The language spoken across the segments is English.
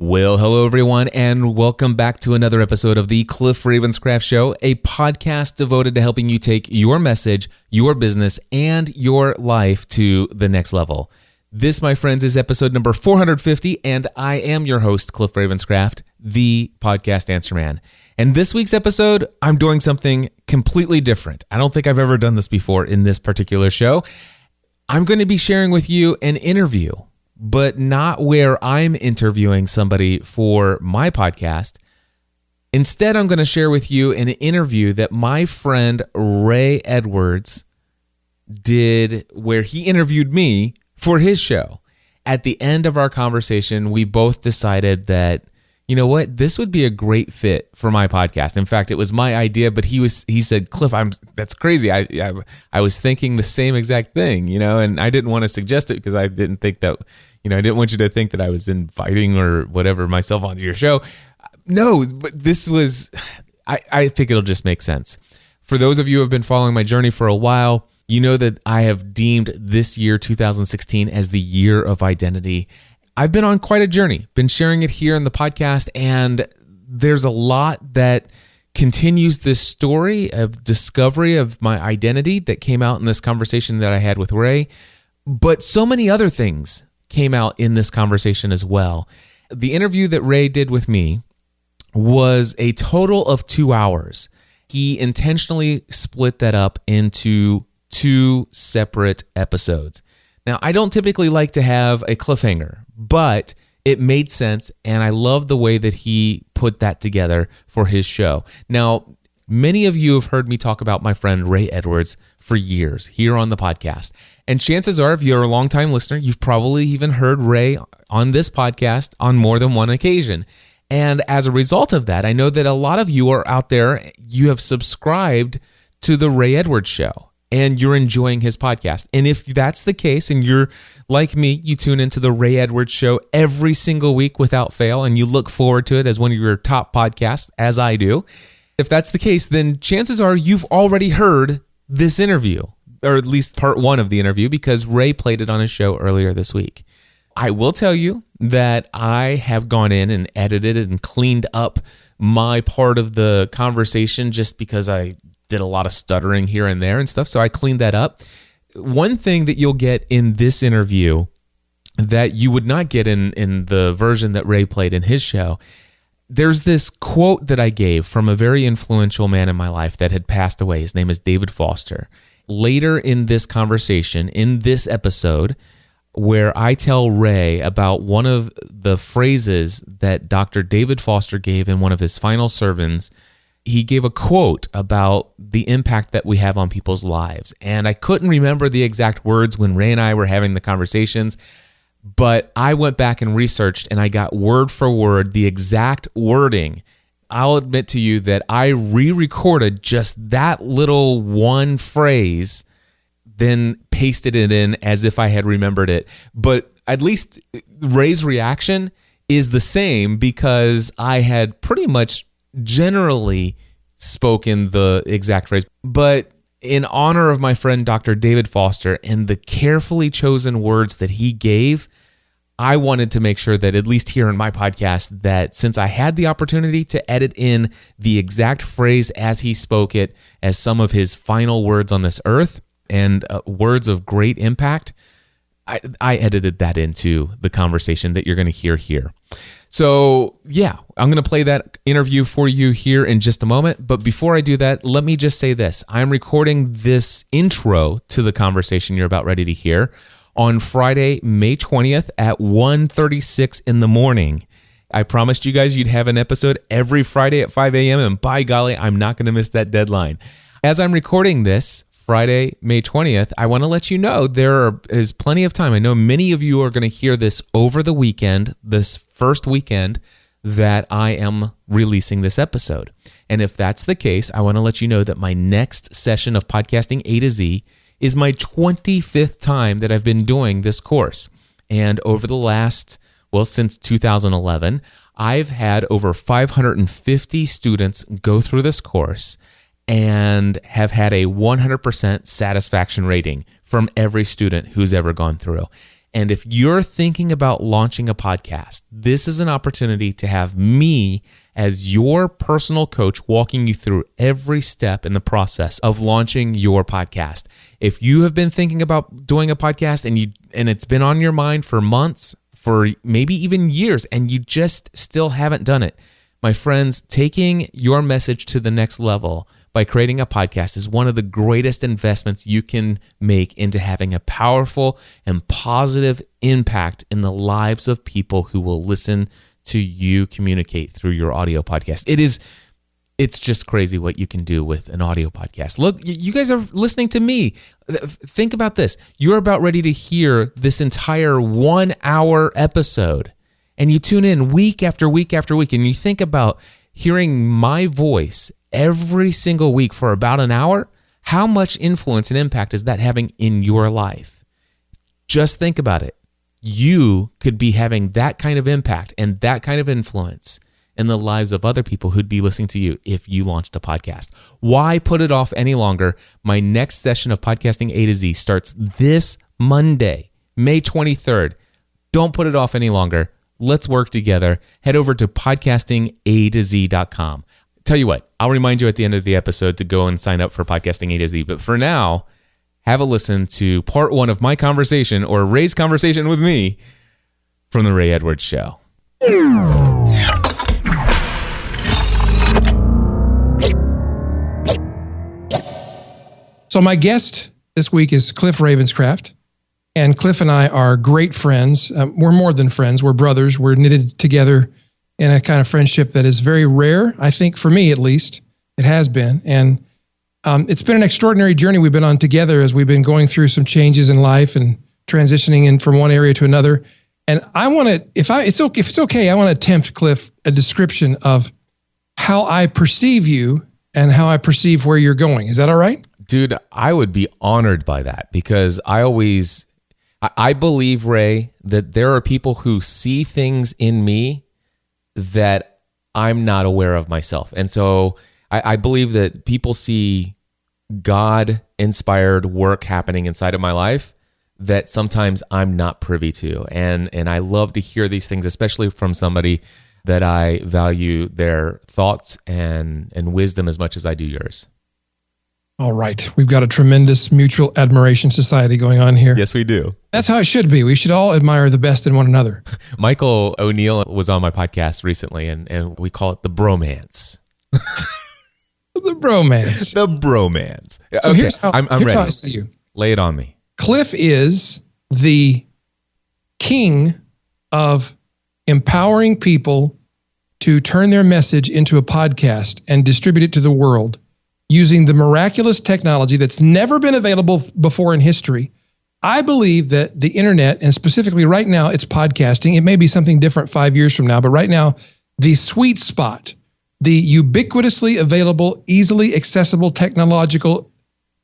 Well, hello everyone, and welcome back to another episode of the Cliff Ravenscraft Show, a podcast devoted to helping you take your message, your business, and your life to the next level. This, my friends, is episode number 450, and I am your host, Cliff Ravenscraft, the podcast answer man. And this week's episode, I'm doing something completely different. I don't think I've ever done this before in this particular show. I'm going to be sharing with you an interview, but not where I'm interviewing somebody for my podcast. Instead, I'm going to share with you an interview that my friend Ray Edwards did where he interviewed me for his show. At the end of our conversation, we both decided that, you know what, this would be a great fit for my podcast. In fact, it was my idea, but he said, Cliff, that's crazy. I was thinking the same exact thing, and I didn't want to suggest it because I didn't think that, I didn't want you to think that I was inviting or whatever myself onto your show. No, but this was, I think it'll just make sense. For those of you who have been following my journey for a while, you know that I have deemed this year, 2016, as the year of identity. I've been on quite a journey, been sharing it here in the podcast, and there's a lot that continues this story of discovery of my identity that came out in this conversation that I had with Ray, but so many other things came out in this conversation as well. The interview that Ray did with me was a total of 2 hours. He intentionally split that up into 2 separate episodes. Now, I don't typically like to have a cliffhanger, but it made sense, and I love the way that he put that together for his show. Now, many of you have heard me talk about my friend Ray Edwards for years here on the podcast, and chances are, if you're a longtime listener, you've probably even heard Ray on this podcast on more than one occasion. And as a result of that, I know that a lot of you are out there, you have subscribed to the Ray Edwards Show, and you're enjoying his podcast. And if that's the case, and you're like me, you tune into the Ray Edwards Show every single week without fail, and you look forward to it as one of your top podcasts, as I do. If that's the case, then chances are you've already heard this interview, or at least part one of the interview, because Ray played it on his show earlier this week. I will tell you that I have gone in and edited and cleaned up my part of the conversation just because I did a lot of stuttering here and there and stuff, so I cleaned that up. One thing that you'll get in this interview that you would not get in the version that Ray played in his show, there's this quote that I gave from a very influential man in my life that had passed away. His name is David Foster. Later in this conversation, in this episode, where I tell Ray about one of the phrases that Dr. David Foster gave in one of his final sermons, he gave a quote about the impact that we have on people's lives. And I couldn't remember the exact words when Ray and I were having the conversations, but I went back and researched, and I got word for word the exact wording. I'll admit to you that I re-recorded just that little one phrase, then pasted it in as if I had remembered it. But at least Ray's reaction is the same because I had pretty much generally spoken the exact phrase. But in honor of my friend Dr. David Foster and the carefully chosen words that he gave, I wanted to make sure that at least here in my podcast, that since I had the opportunity to edit in the exact phrase as he spoke it as some of his final words on this earth and words of great impact, I edited that into the conversation that you're going to hear here. So yeah, I'm going to play that interview for you here in just a moment. But before I do that, let me just say this. I'm recording this intro to the conversation you're about ready to hear on Friday, May 20th at 1:36 in the morning. I promised you guys you'd have an episode every Friday at 5 a.m. And by golly, I'm not going to miss that deadline. As I'm recording this, Friday, May 20th, I want to let you know there is plenty of time. I know many of you are going to hear this over the weekend, this first weekend that I am releasing this episode. And if that's the case, I want to let you know that my next session of Podcasting A to Z is my 25th time that I've been doing this course. And over the last, since 2011, I've had over 550 students go through this course and have had a 100% satisfaction rating from every student who's ever gone through. And if you're thinking about launching a podcast, this is an opportunity to have me as your personal coach walking you through every step in the process of launching your podcast. If you have been thinking about doing a podcast and it's been on your mind for months, for maybe even years, and you just still haven't done it, my friends, taking your message to the next level by creating a podcast is one of the greatest investments you can make into having a powerful and positive impact in the lives of people who will listen to you communicate through your audio podcast. It's just crazy what you can do with an audio podcast. Look, you guys are listening to me. Think about this. You're about ready to hear this entire 1 hour episode, and you tune in week after week after week, and you think about hearing my voice every single week for about an hour. How much influence and impact is that having in your life? Just think about it. You could be having that kind of impact and that kind of influence in the lives of other people who'd be listening to you if you launched a podcast. Why put it off any longer? My next session of Podcasting A to Z starts this Monday, May 23rd. Don't put it off any longer. Let's work together. Head over to podcastingatoz.com. Tell you what, I'll remind you at the end of the episode to go and sign up for Podcasting A to Z. But for now, have a listen to part 1 of my conversation, or Ray's conversation with me, from The Ray Edwards Show. So my guest this week is Cliff Ravenscraft. And Cliff and I are great friends. We're more than friends. We're brothers. We're knitted together in a kind of friendship that is very rare, I think, for me at least. It has been. And it's been an extraordinary journey we've been on together as we've been going through some changes in life and transitioning in from one area to another. And I want to, if it's okay, I want to attempt, Cliff, a description of how I perceive you and how I perceive where you're going. Is that all right? Dude, I would be honored by that, because I believe, Ray, that there are people who see things in me that I'm not aware of myself. And so I believe that people see God-inspired work happening inside of my life that sometimes I'm not privy to. And I love to hear these things, especially from somebody that I value their thoughts and wisdom as much as I do yours. All right. We've got a tremendous mutual admiration society going on here. Yes, we do. That's how it should be. We should all admire the best in one another. Michael O'Neill was on my podcast recently, and we call it the bromance. The bromance. The bromance. So okay, here's how I see you. Lay it on me. Cliff is the king of empowering people to turn their message into a podcast and distribute it to the world using the miraculous technology that's never been available before in history. I believe that the internet, and specifically right now, it's podcasting. It may be something different 5 years from now, but right now, the sweet spot, the ubiquitously available, easily accessible technological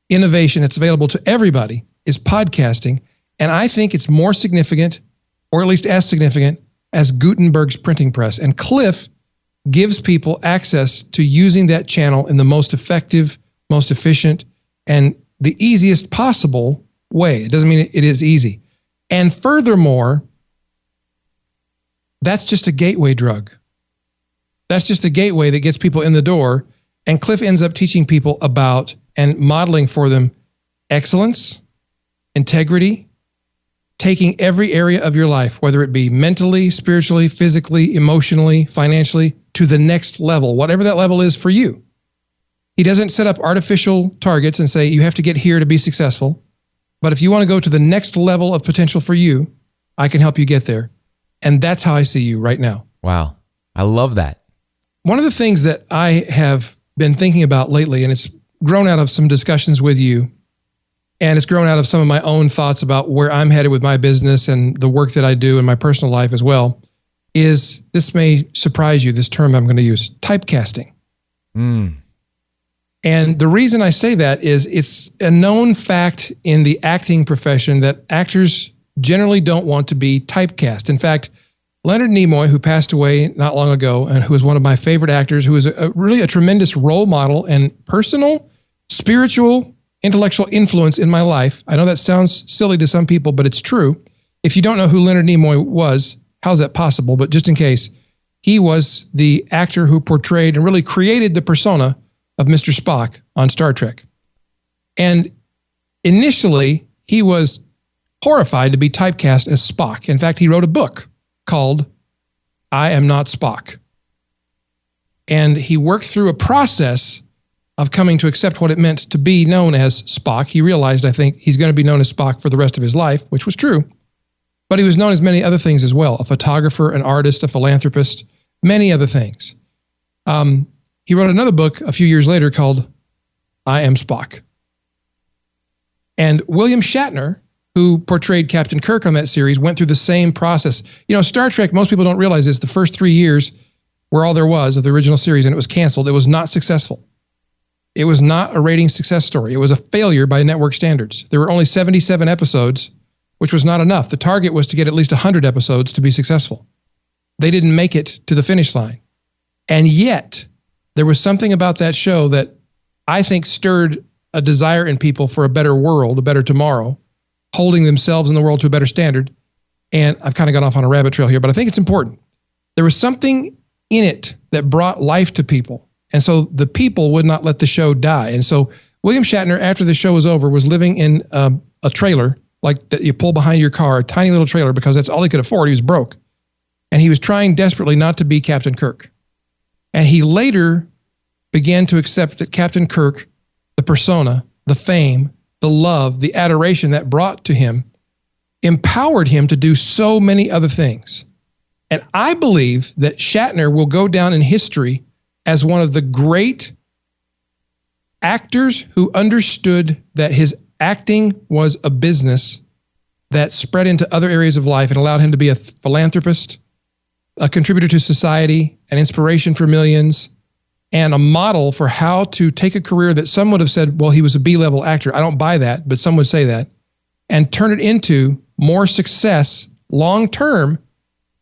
innovation that's available to everybody is podcasting. And I think it's more significant, or at least as significant, as Gutenberg's printing press. And Cliff gives people access to using that channel in the most effective, most efficient, and the easiest possible way. It doesn't mean it is easy. And furthermore, that's just a gateway drug. That's just a gateway that gets people in the door. And Cliff ends up teaching people about and modeling for them excellence, integrity, taking every area of your life, whether it be mentally, spiritually, physically, emotionally, financially, to the next level, whatever that level is for you. He doesn't set up artificial targets and say, you have to get here to be successful. But if you want to go to the next level of potential for you, I can help you get there. And that's how I see you right now. Wow. I love that. One of the things that I have been thinking about lately, and it's grown out of some discussions with you, and it's grown out of some of my own thoughts about where I'm headed with my business and the work that I do in my personal life as well, is, this may surprise you, this term I'm going to use, typecasting. And the reason I say that is it's a known fact in the acting profession that actors generally don't want to be typecast. In fact, Leonard Nimoy, who passed away not long ago and who is one of my favorite actors, who is really a tremendous role model and personal, spiritual, intellectual influence in my life. I know that sounds silly to some people, but it's true. If you don't know who Leonard Nimoy was, how's that possible? But just in case, he was the actor who portrayed and really created the persona of Mr. Spock on Star Trek. And initially, he was horrified to be typecast as Spock. In fact, he wrote a book called I Am Not Spock. And he worked through a process of coming to accept what it meant to be known as Spock. He realized, I think, he's going to be known as Spock for the rest of his life, which was true. But he was known as many other things as well: a photographer, an artist, a philanthropist, many other things. He wrote another book a few years later called I Am Spock. And William Shatner, who portrayed Captain Kirk on that series, went through the same process. You know, Star Trek, most people don't realize this, the first 3 years were all there was of the original series, and it was canceled. It was not successful. It was not a rating success story. It was a failure by network standards. There were only 77 episodes, which was not enough. The target was to get at least 100 episodes to be successful. They didn't make it to the finish line. And yet, there was something about that show that I think stirred a desire in people for a better world, a better tomorrow, holding themselves in the world to a better standard. And I've kind of gone off on a rabbit trail here, but I think it's important. There was something in it that brought life to people. And so the people would not let the show die. And so William Shatner, after the show was over, was living in a trailer like that you pull behind your car, a tiny little trailer, because that's all he could afford. He was broke. And he was trying desperately not to be Captain Kirk. And he later began to accept that Captain Kirk, the persona, the fame, the love, the adoration that brought to him, empowered him to do so many other things. And I believe that Shatner will go down in history as one of the great actors who understood that his acting was a business that spread into other areas of life and allowed him to be a philanthropist, a contributor to society, an inspiration for millions, and a model for how to take a career that some would have said, well, he was a B-level actor. I don't buy that, but some would say that, and turn it into more success long-term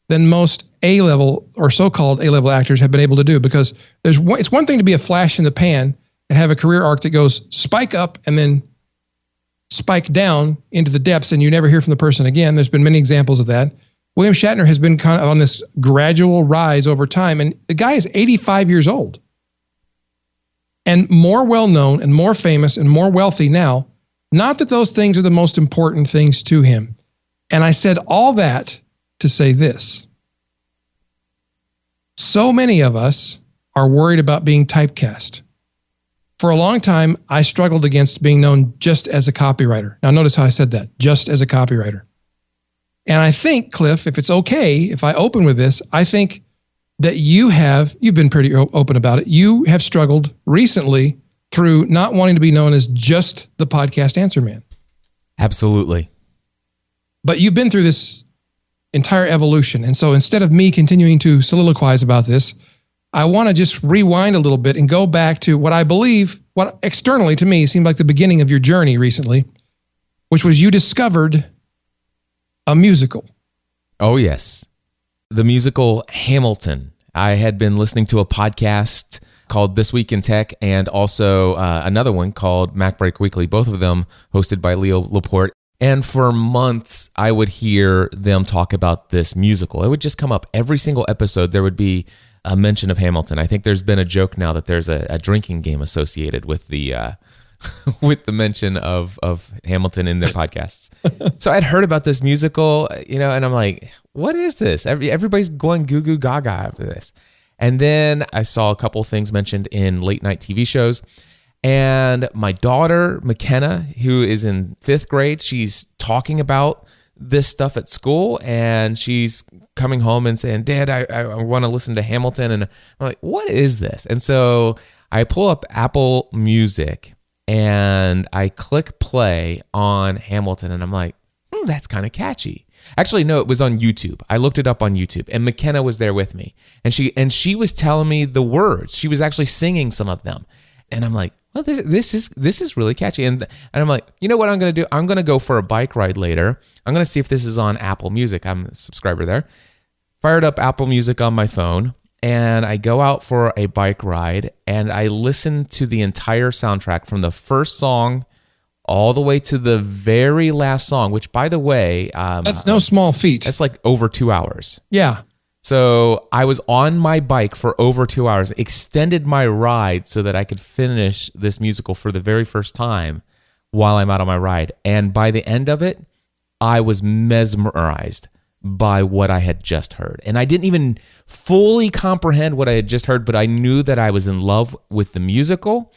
than most A-level or so-called A-level actors have been able to do. Because it's one thing to be a flash in the pan and have a career arc that goes spike up and then spike down into the depths and you never hear from the person again. There's been many examples of that. William Shatner has been kind of on this gradual rise over time, and the guy is 85 years old and more well-known and more famous and more wealthy now. Not that those things are the most important things to him. And I said all that to say this. So many of us are worried about being typecast. For a long time, I struggled against being known just as a copywriter. Now, notice how I said that, just as a copywriter. And I think, Cliff, if it's okay, if I open with this, I think that you've been pretty open about it. You have struggled recently through not wanting to be known as just the podcast answer man. Absolutely. But you've been through this entire evolution. And so instead of me continuing to soliloquize about this, I want to just rewind a little bit and go back to what I believe, what externally to me seemed like the beginning of your journey recently, which was you discovered a musical. Oh, yes. The musical Hamilton. I had been listening to a podcast called This Week in Tech and also another one called MacBreak Weekly, both of them hosted by Leo Laporte. And for months, I would hear them talk about this musical. It would just come up every single episode. There would be a mention of Hamilton. I think there's been a joke now that there's a drinking game associated with the with the mention of Hamilton in their podcasts. So I'd heard about this musical, and I'm like, what is this? Everybody's going goo goo gaga after this. And then I saw a couple of things mentioned in late night TV shows. And my daughter, McKenna, who is in 5th grade, she's talking about this stuff at school, and she's coming home and saying, Dad, I want to listen to Hamilton. And I'm like, what is this? And so I pull up Apple Music and I click play on Hamilton, and I'm like, that's kind of catchy. Actually, no, it was on YouTube. I looked it up on YouTube, and McKenna was there with me, and she was telling me the words. She was actually singing some of them, and I'm like, well, this is really catchy. And I'm like, you know what I'm going to do? I'm going to go for a bike ride later. I'm going to see if this is on Apple Music. I'm a subscriber there. Fired up Apple Music on my phone, and I go out for a bike ride, and I listen to the entire soundtrack from the first song all the way to the very last song, which, by the way, that's no small feat. That's like over 2 hours. Yeah. So I was on my bike for over 2 hours, extended my ride so that I could finish this musical for the very first time while I'm out on my ride. And by the end of it, I was mesmerized by what I had just heard. And I didn't even fully comprehend what I had just heard, but I knew that I was in love with the musical,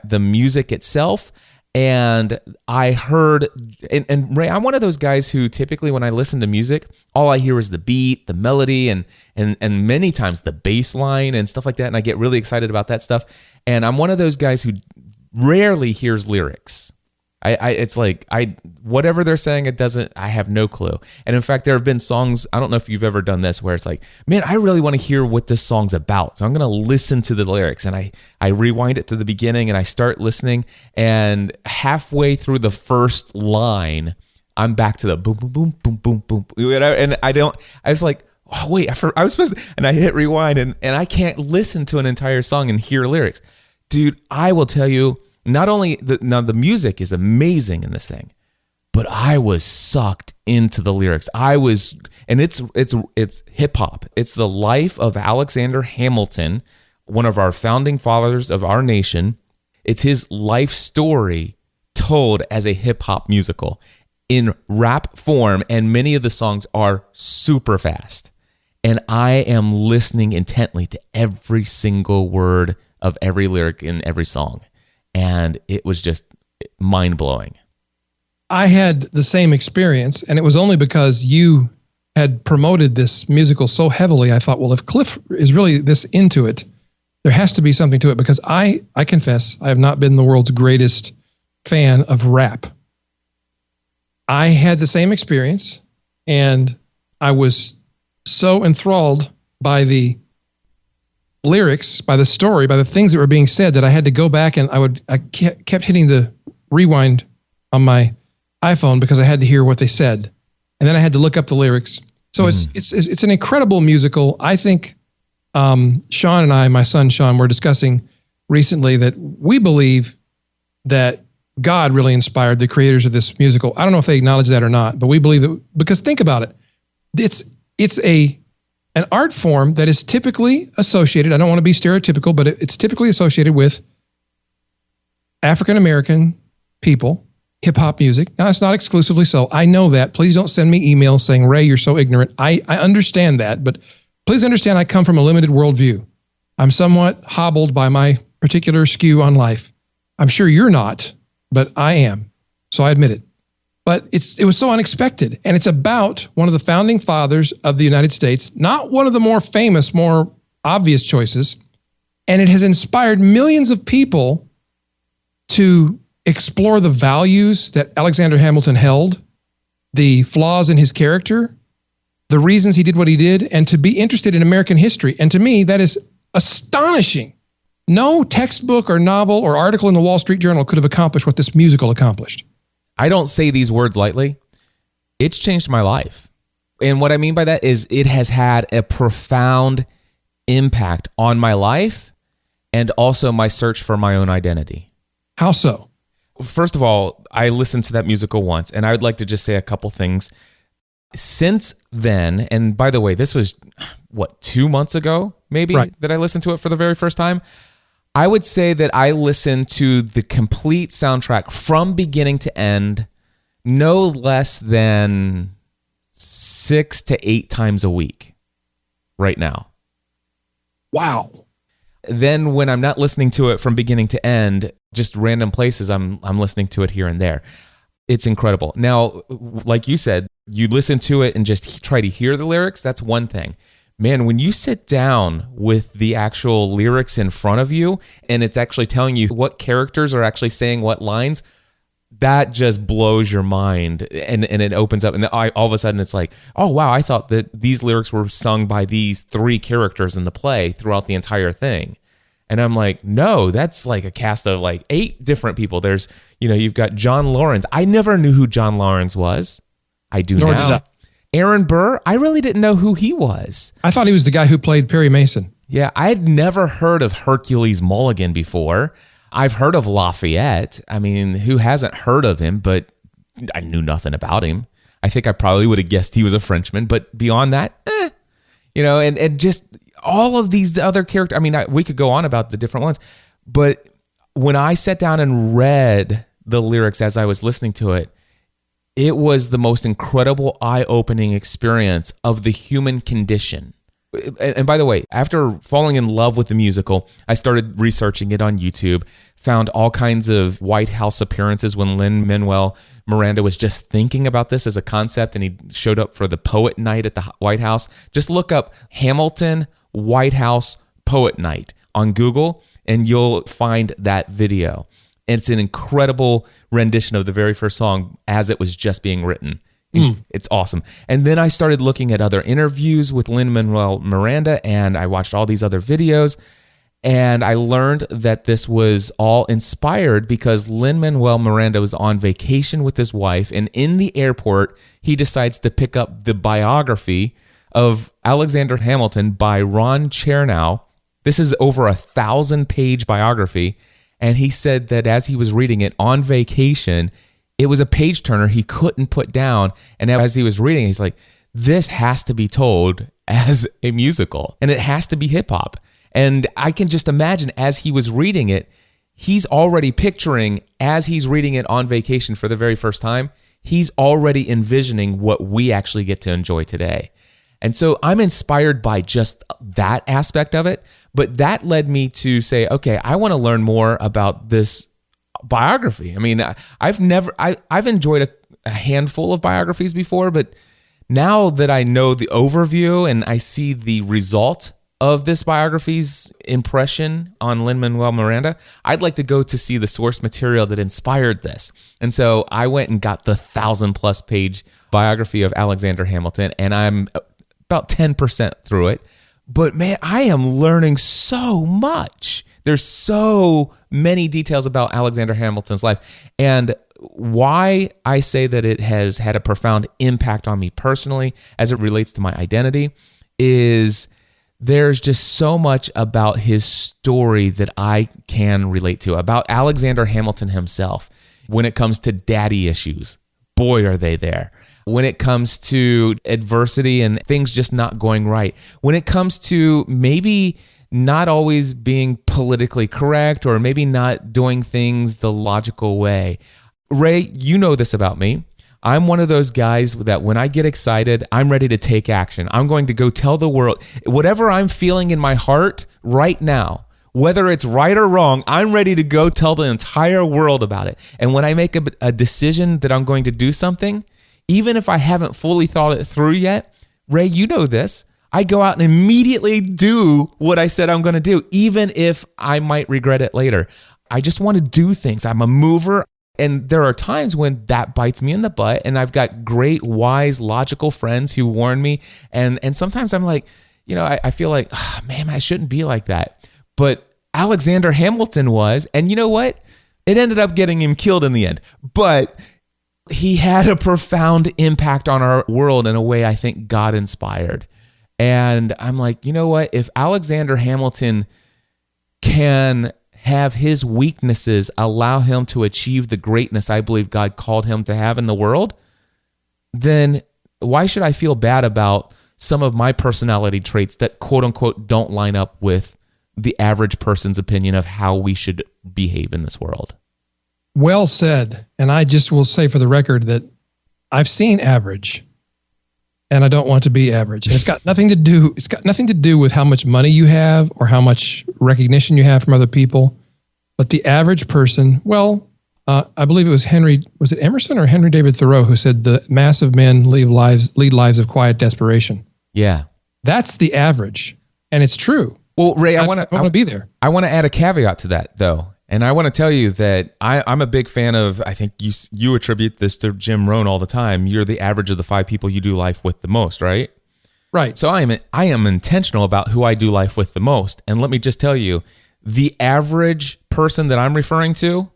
the music itself. And I heard, and Ray, I'm one of those guys who typically when I listen to music, all I hear is the beat, the melody, and many times the bass line and stuff like that. And I get really excited about that stuff. And I'm one of those guys who rarely hears lyrics. It's like whatever they're saying, I have no clue. And in fact, there have been songs, I don't know if you've ever done this, where it's like, man, I really want to hear what this song's about. So I'm going to listen to the lyrics, and I rewind it to the beginning and I start listening, and halfway through the first line, I'm back to the boom, boom, boom, boom, boom, boom. And I was like, oh wait, I was supposed to, and I hit rewind and I can't listen to an entire song and hear lyrics. Dude, I will tell you, not only the music is amazing in this thing, but I was sucked into the lyrics. And it's hip hop. It's the life of Alexander Hamilton, one of our founding fathers of our nation. It's his life story told as a hip hop musical in rap form, and many of the songs are super fast. And I am listening intently to every single word of every lyric in every song. And it was just mind-blowing. I had the same experience, and it was only because you had promoted this musical so heavily. I thought, well, if Cliff is really this into it, there has to be something to it, because I confess I have not been the world's greatest fan of rap. I had the same experience, and I was so enthralled by the lyrics, by the story, by the things that were being said, that I had to go back, and I kept hitting the rewind on my iPhone because I had to hear what they said, and then I had to look up the lyrics. So it's an incredible musical. I think Sean and I, my son Sean, were discussing recently that we believe that God really inspired the creators of this musical. I don't know if they acknowledge that or not, but we believe that, because think about it, it's an art form that is typically associated, I don't want to be stereotypical, but it's typically associated with African-American people, hip-hop music. Now, it's not exclusively so. I know that. Please don't send me emails saying, Ray, you're so ignorant. I understand that, but please understand I come from a limited worldview. I'm somewhat hobbled by my particular skew on life. I'm sure you're not, but I am. So I admit it. But it was so unexpected. And it's about one of the founding fathers of the United States, not one of the more famous, more obvious choices. And it has inspired millions of people to explore the values that Alexander Hamilton held, the flaws in his character, the reasons he did what he did, and to be interested in American history. And to me, that is astonishing. No textbook or novel or article in the Wall Street Journal could have accomplished what this musical accomplished. I don't say these words lightly. It's changed my life. And what I mean by that is it has had a profound impact on my life and also my search for my own identity. How so? First of all, I listened to that musical once, and I would like to just say a couple things. Since then, and by the way, this was, 2 months ago, maybe, right, that I listened to it for the very first time. I would say that I listened to the complete soundtrack from beginning to end no less than 6 to 8 times a week right now. Wow. Then when I'm not listening to it from beginning to end, just random places, I'm listening to it here and there. It's incredible. Now, like you said, you listen to it and just try to hear the lyrics. That's one thing. Man, when you sit down with the actual lyrics in front of you and it's actually telling you what characters are actually saying what lines, that just blows your mind, and it opens up, and all of a sudden it's like, oh wow, I thought that these lyrics were sung by these 3 characters in the play throughout the entire thing. And I'm like, no, that's like a cast of like 8 different people. There's, you've got John Lawrence. I never knew who John Lawrence was. I do Nor now. Did I. Aaron Burr, I really didn't know who he was. I thought he was the guy who played Perry Mason. Yeah, I had never heard of Hercules Mulligan before. I've heard of Lafayette. I mean, who hasn't heard of him? But I knew nothing about him. I think I probably would have guessed he was a Frenchman, but beyond that, and just all of these other characters. I mean, we could go on about the different ones, but when I sat down and read the lyrics as I was listening to it, it was the most incredible, eye-opening experience of the human condition. And by the way, after falling in love with the musical, I started researching it on YouTube, found all kinds of White House appearances when Lin-Manuel Miranda was just thinking about this as a concept, and he showed up for the Poet Night at the White House. Just look up Hamilton White House Poet Night on Google, and you'll find that video. And it's an incredible rendition of the very first song as it was just being written. It's awesome. And then I started looking at other interviews with Lin-Manuel Miranda, and I watched all these other videos, and I learned that this was all inspired because Lin-Manuel Miranda was on vacation with his wife, and in the airport, he decides to pick up the biography of Alexander Hamilton by Ron Chernow. This is over 1,000-page biography, and he said that as he was reading it on vacation, it was a page turner he couldn't put down. And as he was reading, he's like, this has to be told as a musical, and it has to be hip hop. And I can just imagine as he was reading it, he's already picturing, as he's reading it on vacation for the very first time, he's already envisioning what we actually get to enjoy today. And so I'm inspired by just that aspect of it. But that led me to say, okay, I want to learn more about this biography. I mean, I've enjoyed a handful of biographies before, but now that I know the overview and I see the result of this biography's impression on Lin-Manuel Miranda, I'd like to go to see the source material that inspired this. And so I went and got the 1,000+ page biography of Alexander Hamilton, and I'm about 10% through it. But man, I am learning so much. There's so many details about Alexander Hamilton's life. And why I say that it has had a profound impact on me personally as it relates to my identity is there's just so much about his story that I can relate to, about Alexander Hamilton himself. When it comes to daddy issues, boy, are they there. When it comes to adversity and things just not going right. When it comes to maybe not always being politically correct or maybe not doing things the logical way. Ray, you know this about me. I'm one of those guys that when I get excited, I'm ready to take action. I'm going to go tell the world whatever I'm feeling in my heart right now, whether it's right or wrong, I'm ready to go tell the entire world about it. And when I make a decision that I'm going to do something, even if I haven't fully thought it through yet, Ray, you know this, I go out and immediately do what I said I'm going to do, even if I might regret it later. I just want to do things. I'm a mover. And there are times when that bites me in the butt, and I've got great, wise, logical friends who warn me. And sometimes I'm like, I feel like, man, I shouldn't be like that. But Alexander Hamilton was, and you know what? It ended up getting him killed in the end. But he had a profound impact on our world in a way I think God inspired. And I'm like, you know what? If Alexander Hamilton can have his weaknesses allow him to achieve the greatness I believe God called him to have in the world, then why should I feel bad about some of my personality traits that quote unquote don't line up with the average person's opinion of how we should behave in this world? Well said. And I just will say for the record that I've seen average, and I don't want to be average. And it's got nothing to do with how much money you have or how much recognition you have from other people. But the average person, I believe it was it Emerson or Henry David Thoreau who said the mass of men lead lives of quiet desperation. Yeah. That's the average. And it's true. Well, Ray, I want to be there. I want to add a caveat to that, though. And I want to tell you that I'm a big fan of, I think you attribute this to Jim Rohn all the time. You're the average of the 5 people you do life with the most, right? Right. So I am intentional about who I do life with the most. And let me just tell you, the average person that I'm referring to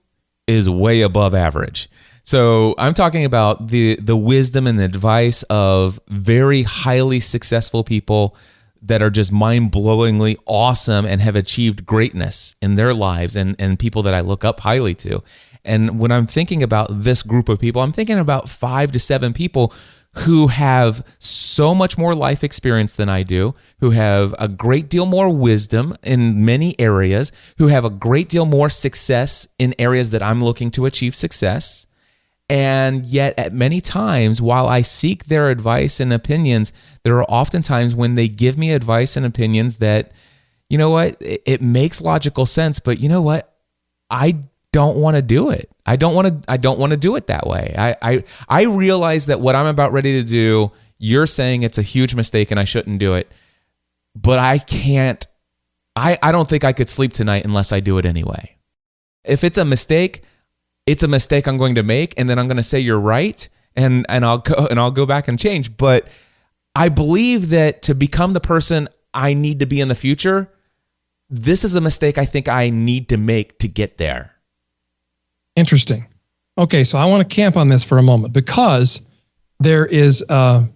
is way above average. So I'm talking about the wisdom and the advice of very highly successful people that are just mind-blowingly awesome and have achieved greatness in their lives, and people that I look up highly to. And when I'm thinking about this group of people, I'm thinking about 5 to 7 people who have so much more life experience than I do, who have a great deal more wisdom in many areas, who have a great deal more success in areas that I'm looking to achieve success. And yet at many times, while I seek their advice and opinions, there are often times when they give me advice and opinions that, you know what, it makes logical sense, but you know what, I don't want to do it. I don't want to do it that way. I realize that what I'm about ready to do, you're saying it's a huge mistake and I shouldn't do it, but I can't. I don't think I could sleep tonight unless I do it anyway. If it's a mistake I'm going to make, and then I'm going to say you're right, and I'll go back and change. But I believe that to become the person I need to be in the future, this is a mistake I think I need to make to get there. Interesting. Okay, so I want to camp on this for a moment because there is a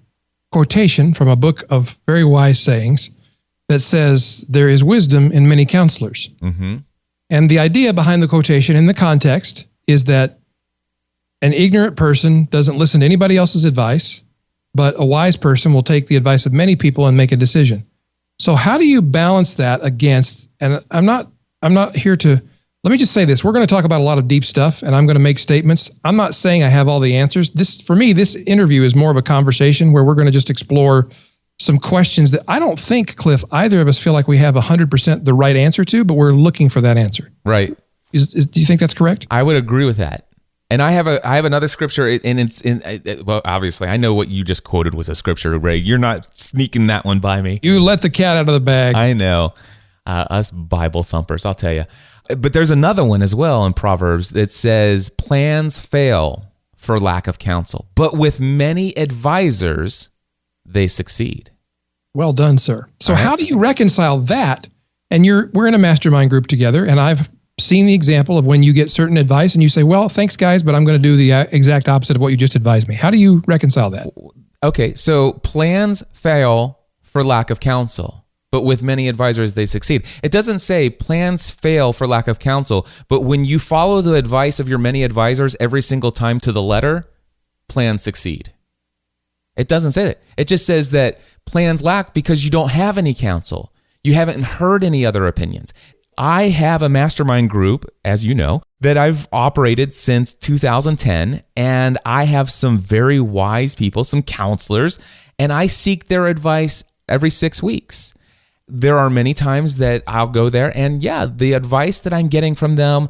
quotation from a book of very wise sayings that says there is wisdom in many counselors. Mm-hmm. And the idea behind the quotation in the context is that an ignorant person doesn't listen to anybody else's advice, but a wise person will take the advice of many people and make a decision. So how do you balance that against, and I'm not here to, let me just say this. We're going to talk about a lot of deep stuff and I'm going to make statements. I'm not saying I have all the answers. For me, this interview is more of a conversation where we're going to just explore some questions that I don't think, Cliff, either of us feel like we have 100% the right answer to, but we're looking for that answer. Right. Do you think that's correct? I would agree with that. And I have another scripture, and it's well, obviously, I know what you just quoted was a scripture, Ray. You're not sneaking that one by me. You let the cat out of the bag. I know. Us Bible thumpers, I'll tell you. But there's another one as well in Proverbs that says, plans fail for lack of counsel, but with many advisors, they succeed. Well done, sir. So how do you reconcile that? And we're in a mastermind group together, and I've seen the example of when you get certain advice and you say, well, thanks guys, but I'm going to do the exact opposite of what you just advised me. How do you reconcile that? Okay, so plans fail for lack of counsel, but with many advisors, they succeed. It doesn't say plans fail for lack of counsel, but when you follow the advice of your many advisors every single time to the letter, plans succeed. It doesn't say that. It just says that plans lack because you don't have any counsel. You haven't heard any other opinions. I have a mastermind group, as you know, that I've operated since 2010, and I have some very wise people, some counselors, and I seek their advice every 6 weeks. There are many times that I'll go there, and yeah, the advice that I'm getting from them,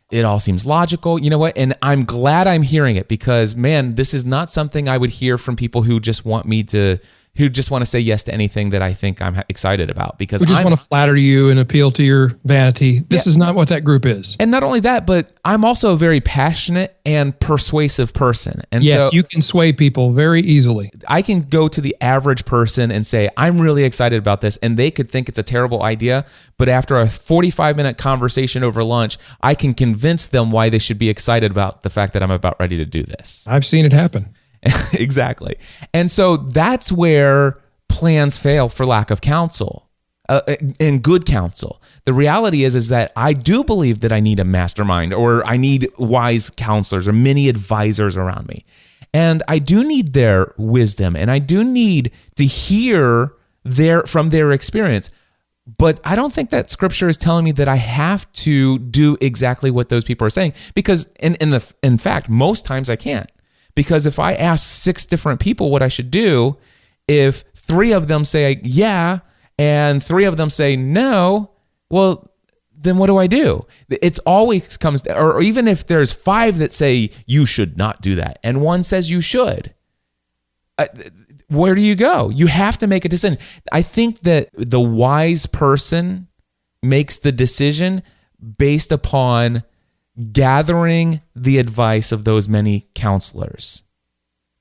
it all seems logical. You know what? And I'm glad I'm hearing it because, man, this is not something I would hear from people who just want to say yes to anything that I think I'm excited about. Because we just want to flatter you and appeal to your vanity. This is not what that group is. And not only that, but I'm also a very passionate and persuasive person. And yes, so you can sway people very easily. I can go to the average person and say, I'm really excited about this. And they could think it's a terrible idea. But after a 45-minute conversation over lunch, I can convince them why they should be excited about the fact that I'm about ready to do this. I've seen it happen. Exactly. And so that's where plans fail for lack of counsel, and good counsel. The reality is that I do believe that I need a mastermind, or I need wise counselors or many advisors around me. And I do need their wisdom, and I do need to hear from their experience. But I don't think that scripture is telling me that I have to do exactly what those people are saying, because in fact, most times I can't. Because if I ask 6 different people what I should do, if 3 of them say yeah and 3 of them say no, well, then what do I do? It's always comes, or even if there's 5 that say you should not do that and 1 says you should, where do you go? You have to make a decision. I think that the wise person makes the decision based upon gathering the advice of those many counselors,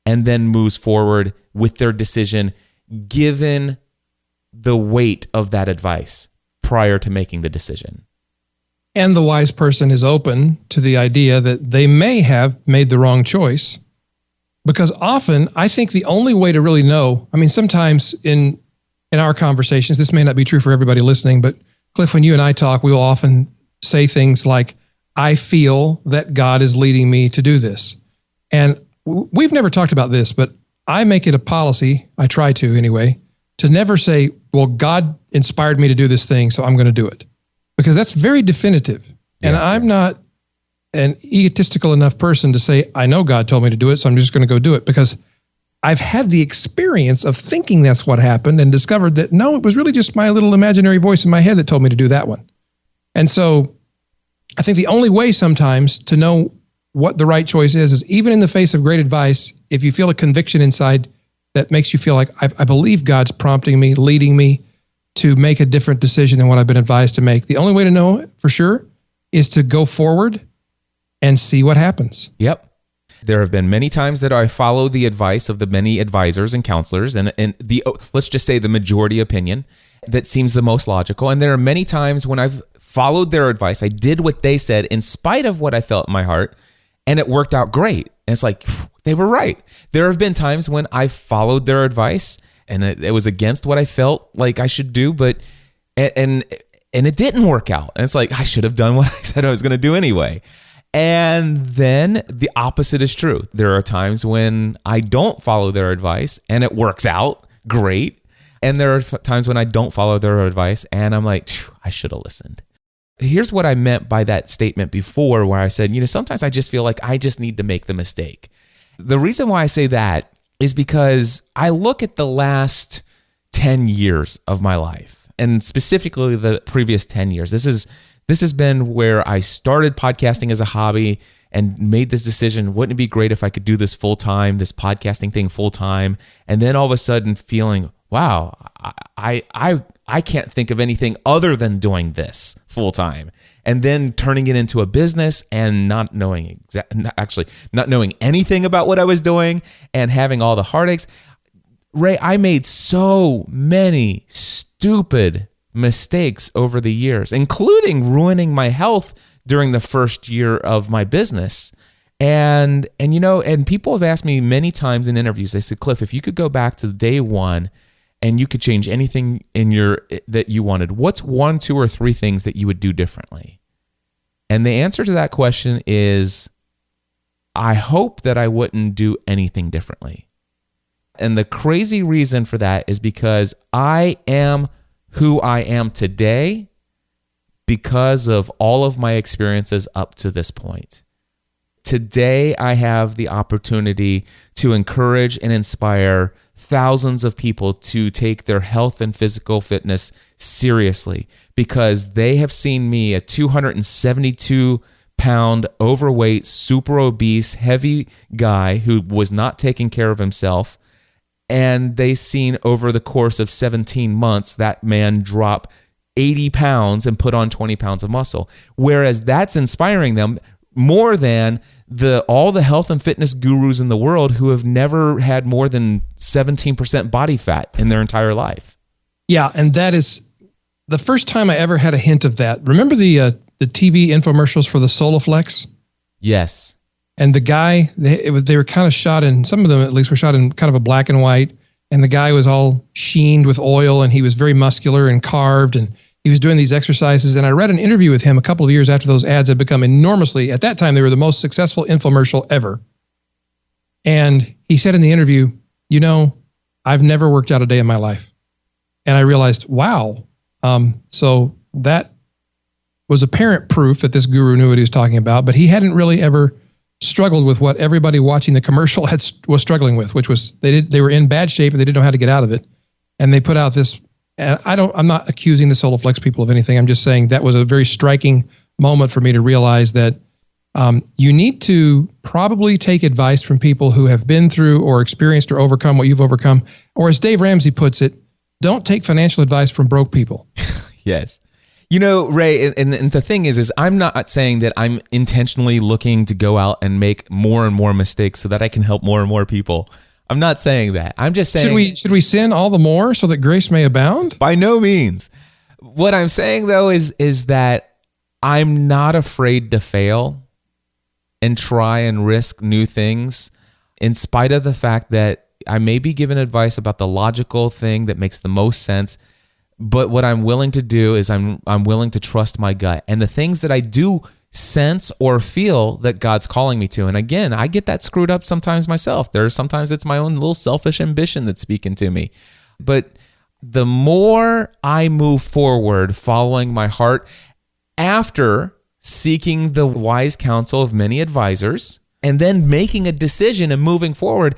and then moves forward with their decision given the weight of that advice prior to making the decision. And the wise person is open to the idea that they may have made the wrong choice, because often I think the only way to really know, I mean, sometimes in in our conversations, this may not be true for everybody listening, but Cliff, when you and I talk, we will often say things like, I feel that God is leading me to do this. And we've never talked about this, but I make it a policy, I try to anyway, to never say, well, God inspired me to do this thing, so I'm going to do it. Because that's very definitive. And I'm not an egotistical enough person to say, I know God told me to do it, so I'm just going to go do it. Because I've had the experience of thinking that's what happened and discovered that, no, it was really just my little imaginary voice in my head that told me to do that one. And so I think the only way sometimes to know what the right choice is even in the face of great advice, if you feel a conviction inside that makes you feel like, I believe God's prompting me, leading me to make a different decision than what I've been advised to make. The only way to know for sure is to go forward and see what happens. Yep. There have been many times that I follow the advice of the many advisors and counselors and the, let's just say the majority opinion that seems the most logical. And there are many times when I've followed their advice. I did what they said in spite of what I felt in my heart, and it worked out great. And it's like, they were right. There have been times when I followed their advice and it was against what I felt like I should do, but, and it didn't work out. And it's like, I should have done what I said I was going to do anyway. And then the opposite is true. There are times when I don't follow their advice and it works out great. And there are times when I don't follow their advice and I'm like, I should have listened. Here's what I meant by that statement before, where I said, sometimes I just feel like I just need to make the mistake. The reason why I say that is because I look at the last 10 years of my life, and specifically the previous 10 years. This has been where I started podcasting as a hobby and made this decision. Wouldn't it be great if I could do this full time, this podcasting thing full time? And then all of a sudden feeling, wow, I can't think of anything other than doing this full time. And then turning it into a business and not knowing anything about what I was doing and having all the heartaches. Ray, I made so many stupid mistakes over the years, including ruining my health during the first year of my business. And people have asked me many times in interviews, they said, Cliff, if you could go back to day one and you could change anything that you wanted, what's 1, 2, or 3 things that you would do differently? And the answer to that question is, I hope that I wouldn't do anything differently. And the crazy reason for that is because I am who I am today because of all of my experiences up to this point. Today, I have the opportunity to encourage and inspire thousands of people to take their health and physical fitness seriously because they have seen me, a 272-pound, overweight, super obese, heavy guy who was not taking care of himself, and they've seen over the course of 17 months that man drop 80 pounds and put on 20 pounds of muscle. Whereas that's inspiring them more than all the health and fitness gurus in the world who have never had more than 17% body fat in their entire life. Yeah, and that is the first time I ever had a hint of that. Remember the TV infomercials for the Soloflex? Yes. And the guy, they were kind of shot in, some of them at least were shot in kind of a black and white, and the guy was all sheened with oil, and he was very muscular and carved, and he was doing these exercises. And I read an interview with him a couple of years after those ads had become enormously, at that time, they were the most successful infomercial ever. And he said in the interview, I've never worked out a day in my life. And I realized, wow. So that was apparent proof that this guru knew what he was talking about, but he hadn't really ever struggled with what everybody watching the commercial was struggling with, which was they were in bad shape and they didn't know how to get out of it. And they put out this, and I'm not accusing the Soloflex people of anything. I'm just saying that was a very striking moment for me to realize that you need to probably take advice from people who have been through or experienced or overcome what you've overcome. Or as Dave Ramsey puts it, don't take financial advice from broke people. Yes. Ray, and the thing is I'm not saying that I'm intentionally looking to go out and make more and more mistakes so that I can help more and more people. I'm not saying that. I'm just saying... Should we sin all the more so that grace may abound? By no means. What I'm saying, though, is that I'm not afraid to fail and try and risk new things in spite of the fact that I may be given advice about the logical thing that makes the most sense, but what I'm willing to do is I'm willing to trust my gut and the things that I do sense or feel that God's calling me to. And again, I get that screwed up sometimes myself. Sometimes it's my own little selfish ambition that's speaking to me. But the more I move forward following my heart after seeking the wise counsel of many advisors and then making a decision and moving forward,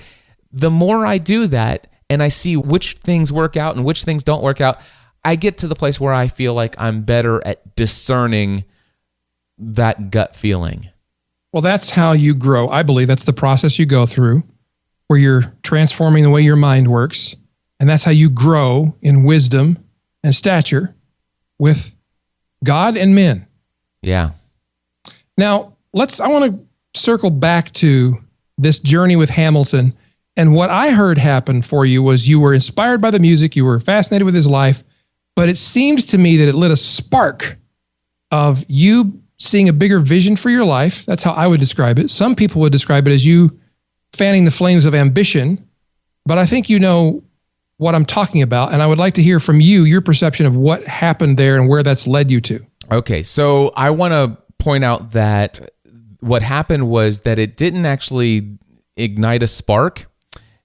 the more I do that and I see which things work out and which things don't work out, I get to the place where I feel like I'm better at discerning that gut feeling. Well, that's how you grow. I believe that's the process you go through where you're transforming the way your mind works. And that's how you grow in wisdom and stature with God and men. Yeah. Now, I want to circle back to this journey with Hamilton. And what I heard happen for you was you were inspired by the music, you were fascinated with his life, but it seems to me that it lit a spark of you seeing a bigger vision for your life. That's how I would describe it. Some people would describe it as you fanning the flames of ambition, but I think you know what I'm talking about. And I would like to hear from you, your perception of what happened there and where that's led you to. Okay, so I want to point out that what happened was that it didn't actually ignite a spark,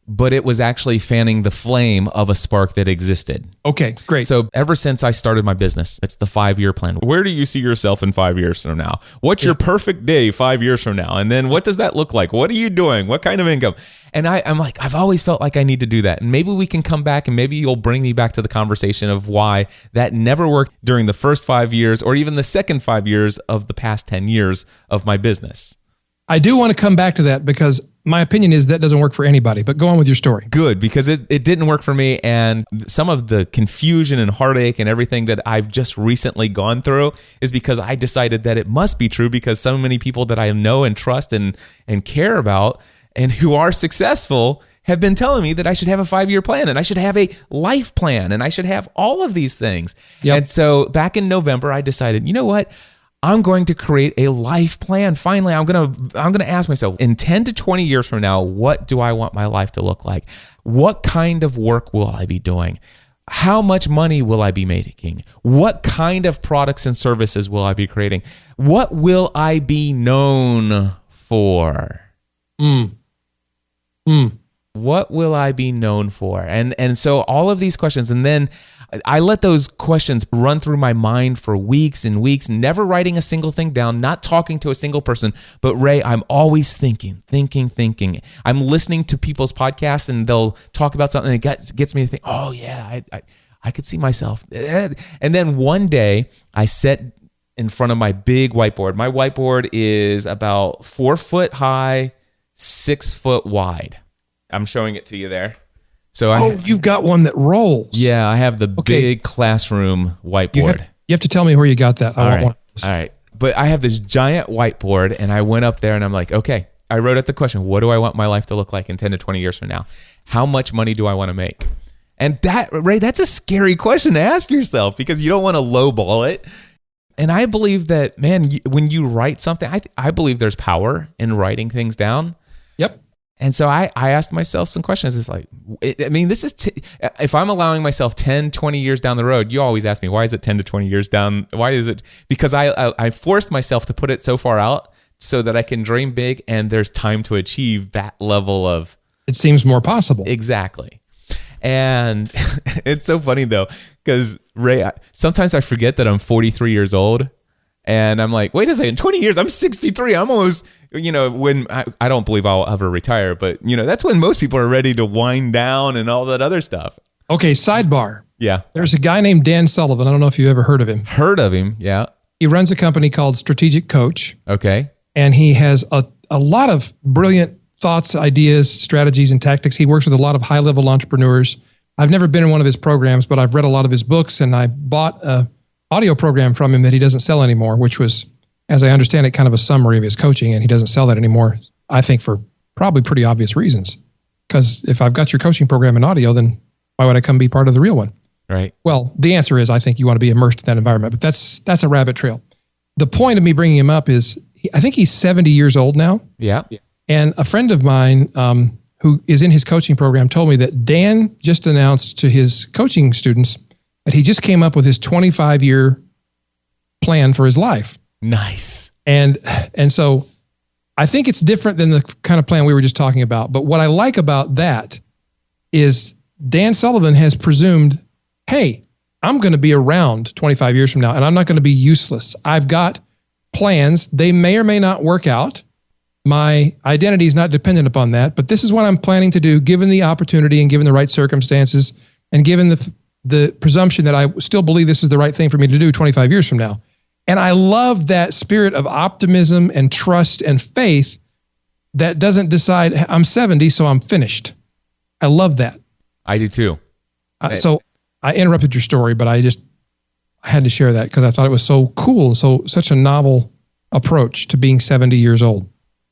but it was actually fanning the flame of a spark that existed. Okay, great. So ever since I started my business, it's the 5-year plan. Where do you see yourself in 5 years from now? What's your perfect day 5 years from now? And then what does that look like? What are you doing? What kind of income? And I'm like, I've always felt like I need to do that. And maybe we can come back and maybe you'll bring me back to the conversation of why that never worked during the first 5 years or even the second 5 years of the past 10 years of my business. I do want to come back to that because my opinion is that doesn't work for anybody, but go on with your story. Good, because it didn't work for me. And some of the confusion and heartache and everything that I've just recently gone through is because I decided that it must be true because so many people that I know and trust and care about and who are successful have been telling me that I should have a 5-year plan and I should have a life plan and I should have all of these things. Yep. And so back in November, I decided, you know what? I'm going to create a life plan. Finally, I'm going to ask myself, in 10 to 20 years from now, what do I want my life to look like? What kind of work will I be doing? How much money will I be making? What kind of products and services will I be creating? What will I be known for? What will I be known for? And so all of these questions, and then I let those questions run through my mind for weeks and weeks, never writing a single thing down, not talking to a single person. But Ray, I'm always thinking. I'm listening to people's podcasts and they'll talk about something and it gets me to think, oh yeah, I could see myself. And then one day I sat in front of my big whiteboard. My whiteboard is about 4 foot high, 6 foot wide. I'm showing it to you there. So you've got one that rolls. Yeah, I have the big classroom whiteboard. You have to tell me where you got that. I want one. All right. But I have this giant whiteboard and I went up there and I'm like, okay, I wrote out the question, what do I want my life to look like in 10 to 20 years from now? How much money do I want to make? And that, Ray, that's a scary question to ask yourself because you don't want to lowball it. And I believe that, man, when you write something, I believe there's power in writing things down. Yep. And so I asked myself some questions. It's like, this is, if I'm allowing myself 10, 20 years down the road, you always ask me, why is it 10 to 20 years down? Why is it? Because I forced myself to put it so far out so that I can dream big and there's time to achieve that level of. It seems more possible. Exactly. And it's so funny though, because Ray, sometimes I forget that I'm 43 years old. And I'm like, wait a second, 20 years, I'm 63. I'm almost, when I don't believe I'll ever retire, but that's when most people are ready to wind down and all that other stuff. Okay, sidebar. Yeah. There's a guy named Dan Sullivan. I don't know if you've ever heard of him. Heard of him, yeah. He runs a company called Strategic Coach. Okay. And he has a lot of brilliant thoughts, ideas, strategies, and tactics. He works with a lot of high-level entrepreneurs. I've never been in one of his programs, but I've read a lot of his books, and I bought a audio program from him that he doesn't sell anymore, which was, as I understand it, kind of a summary of his coaching, and he doesn't sell that anymore, I think for probably pretty obvious reasons. Because if I've got your coaching program in audio, then why would I come be part of the real one? Right. Well, the answer is I think you want to be immersed in that environment, but that's a rabbit trail. The point of me bringing him up is I think he's 70 years old now. Yeah. And a friend of mine who is in his coaching program, told me that Dan just announced to his coaching students that he just came up with his 25-year plan for his life. Nice. And so I think it's different than the kind of plan we were just talking about. But what I like about that is Dan Sullivan has presumed, hey, I'm going to be around 25 years from now, and I'm not going to be useless. I've got plans. They may or may not work out. My identity is not dependent upon that, but this is what I'm planning to do, given the opportunity and given the right circumstances, and given the presumption that I still believe this is the right thing for me to do 25 years from now. And I love that spirit of optimism and trust and faith that doesn't decide, I'm 70, so I'm finished. I love that. I do too. So I interrupted your story, but I had to share that because I thought it was so cool, such a novel approach to being 70 years old.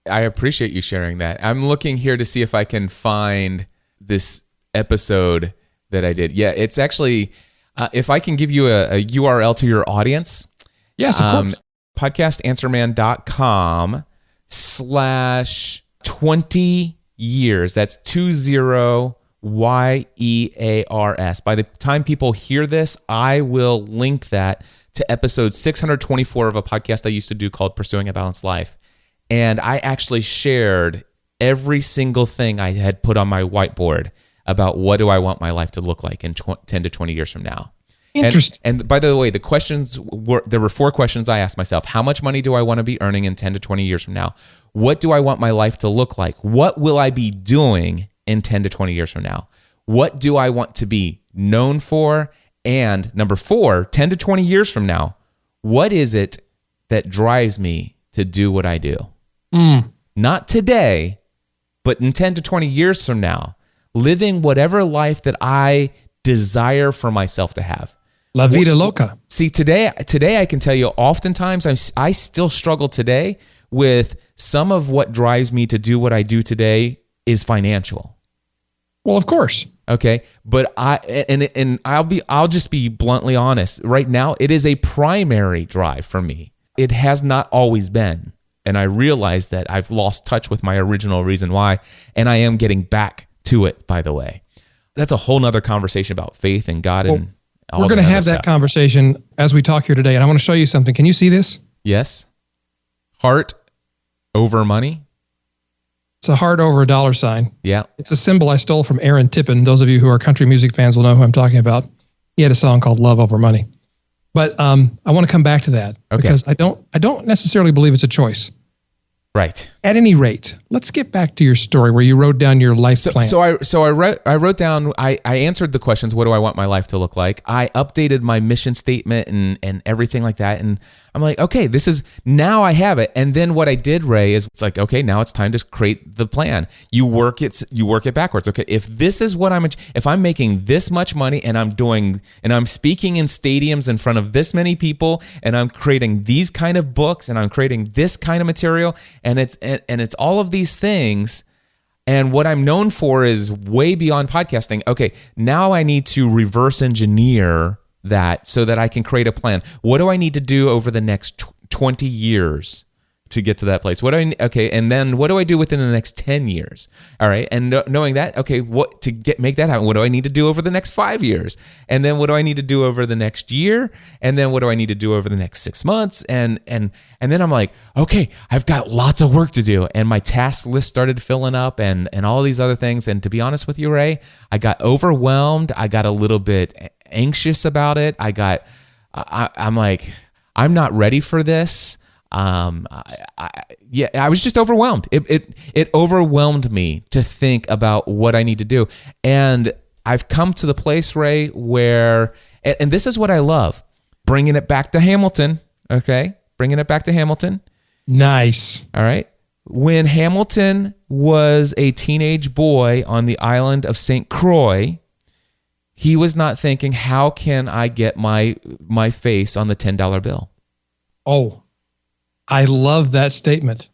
I appreciate you sharing that. I'm looking here to see if I can find this episode that I did. Yeah, it's actually, if I can give you a URL to your audience. Yes, of course. podcastanswerman.com/20 years. That's 20 YEARS. By the time people hear this, I will link that to episode 624 of a podcast I used to do called Pursuing a Balanced Life. And I actually shared every single thing I had put on my whiteboard about what do I want my life to look like in 10 to 20 years from now. Interesting. And by the way, there were 4 questions I asked myself. How much money do I want to be earning in 10 to 20 years from now? What do I want my life to look like? What will I be doing in 10 to 20 years from now? What do I want to be known for? And number 4, 10 to 20 years from now, what is it that drives me to do what I do? Not today, but in 10 to 20 years from now, living whatever life that I desire for myself to have. La vida loca. See, today I can tell you, oftentimes I still struggle today with some of what drives me to do what I do today is financial. Well, of course. Okay, but I'll just be bluntly honest. Right now, it is a primary drive for me. It has not always been, and I realize that I've lost touch with my original reason why, and I am getting back to it. By the way, that's a whole nother conversation about faith and God and. We're going to have that conversation as we talk here today, and I want to show you something. Can you see this? Yes. Heart over money. It's a heart over a dollar sign. Yeah. It's a symbol I stole from Aaron Tippin. Those of you who are country music fans will know who I'm talking about. He had a song called Love Over Money. But I want to come back to that because I don't necessarily believe it's a choice. Right. At any rate, let's get back to your story where you wrote down your life plan. So I wrote down, I answered the questions, what do I want my life to look like? I updated my mission statement and everything like that. And I'm like, okay, now I have it. And then what I did, Ray, is it's like, okay, now it's time to create the plan. You work it backwards. Okay, if I'm making this much money and I'm speaking in stadiums in front of this many people and I'm creating these kind of books and I'm creating this kind of material and it's all of these things. And what I'm known for is way beyond podcasting. Okay, now I need to reverse engineer that so that I can create a plan. What do I need to do over the next 20 years to get to that place? And then what do I do within the next 10 years? All right, and knowing that, okay, make that happen? What do I need to do over the next 5 years? And then what do I need to do over the next year? And then what do I need to do over the next 6 months? And then I'm like, okay, I've got lots of work to do, and my task list started filling up, and all these other things. And to be honest with you, Ray, I got overwhelmed. I got a little bit anxious about it. I'm like, I'm not ready for this. I was just overwhelmed. It overwhelmed me to think about what I need to do. And I've come to the place, Ray, where, and this is what I love, bringing it back to Hamilton. Okay. Bringing it back to Hamilton. Nice. All right. When Hamilton was a teenage boy on the island of St. Croix, he was not thinking, how can I get my face on the $10 bill? Oh, I love that statement.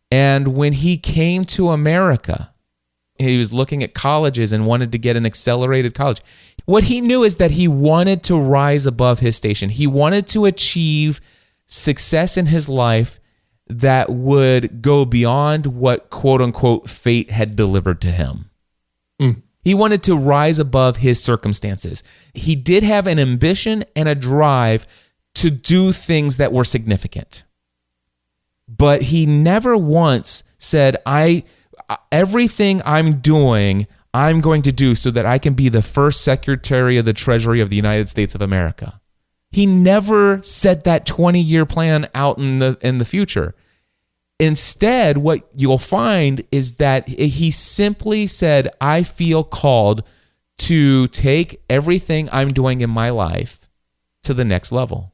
And when he came to America, he was looking at colleges and wanted to get an accelerated college. What he knew is that he wanted to rise above his station. He wanted to achieve success in his life that would go beyond what quote unquote fate had delivered to him. He wanted to rise above his circumstances. He did have an ambition and a drive to do things that were significant. But he never once said, everything I'm doing, I'm going to do so that I can be the first Secretary of the Treasury of the United States of America. He never set that 20-year plan out in the future. Instead, what you'll find is that he simply said, I feel called to take everything I'm doing in my life to the next level.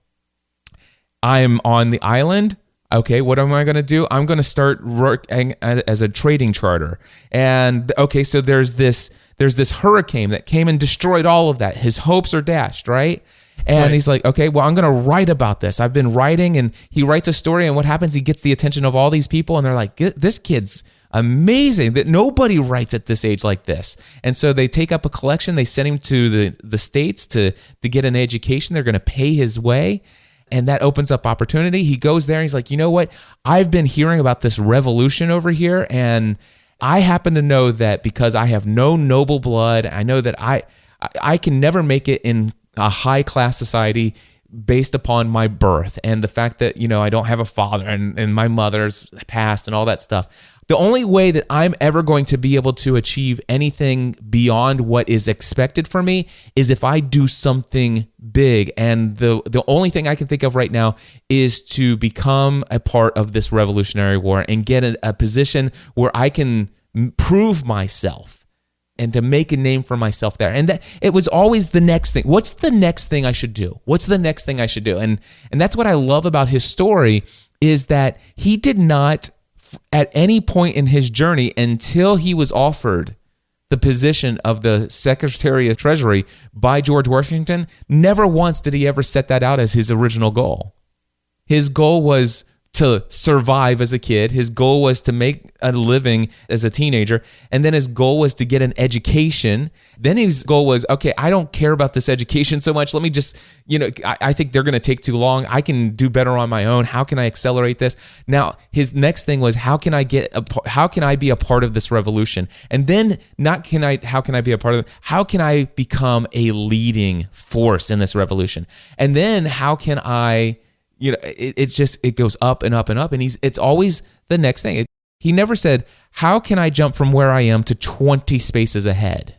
I'm on the island. Okay, what am I going to do? I'm going to start working as a trading charter. And okay, so there's this hurricane that came and destroyed all of that. His hopes are dashed, right? And he's like, okay, well, I'm going to write about this. I've been writing, and he writes a story, and what happens? He gets the attention of all these people, and they're like, this kid's amazing, that nobody writes at this age like this. And so they take up a collection. They send him to the States to get an education. They're going to pay his way, and that opens up opportunity. He goes there, and he's like, you know what? I've been hearing about this revolution over here, and I happen to know that because I have no noble blood, I know that I can never make it in a high-class society based upon my birth and the fact that, I don't have a father and my mother's passed and all that stuff. The only way that I'm ever going to be able to achieve anything beyond what is expected for me is if I do something big. And the only thing I can think of right now is to become a part of this Revolutionary War and get a position where I can prove myself and to make a name for myself there. And that it was always the next thing. What's the next thing I should do? What's the next thing I should do? And that's what I love about his story, is that he did not, at any point in his journey, until he was offered the position of the Secretary of Treasury by George Washington, never once did he ever set that out as his original goal. His goal was to survive as a kid. His goal was to make a living as a teenager. And then his goal was to get an education. Then his goal was, okay, I don't care about this education so much. Let me just, I think they're going to take too long. I can do better on my own. How can I accelerate this? Now, his next thing was, how can I be a part of this revolution? And then how can I be a part of it? How can I become a leading force in this revolution? And then how can I, it goes up and up and up, and it's always the next thing. He never said, how can I jump from where I am to 20 spaces ahead?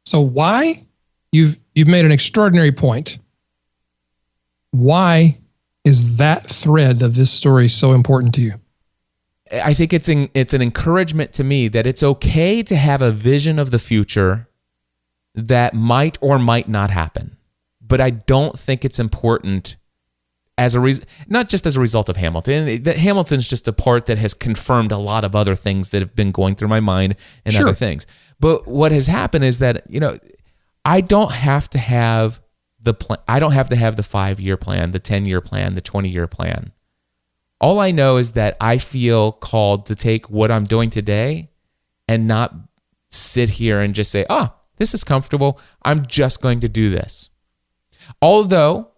So why, you've made an extraordinary point. Why is that thread of this story so important to you? I think it's an encouragement to me that it's okay to have a vision of the future that might or might not happen. But I don't think it's important not just as a result of Hamilton. Hamilton's just a part that has confirmed a lot of other things that have been going through my mind and other things. But what has happened is that, I don't have to have the plan. I don't have to have the 5-year plan, the 10-year plan, the 20-year plan. All I know is that I feel called to take what I'm doing today and not sit here and just say, this is comfortable. I'm just going to do this. Although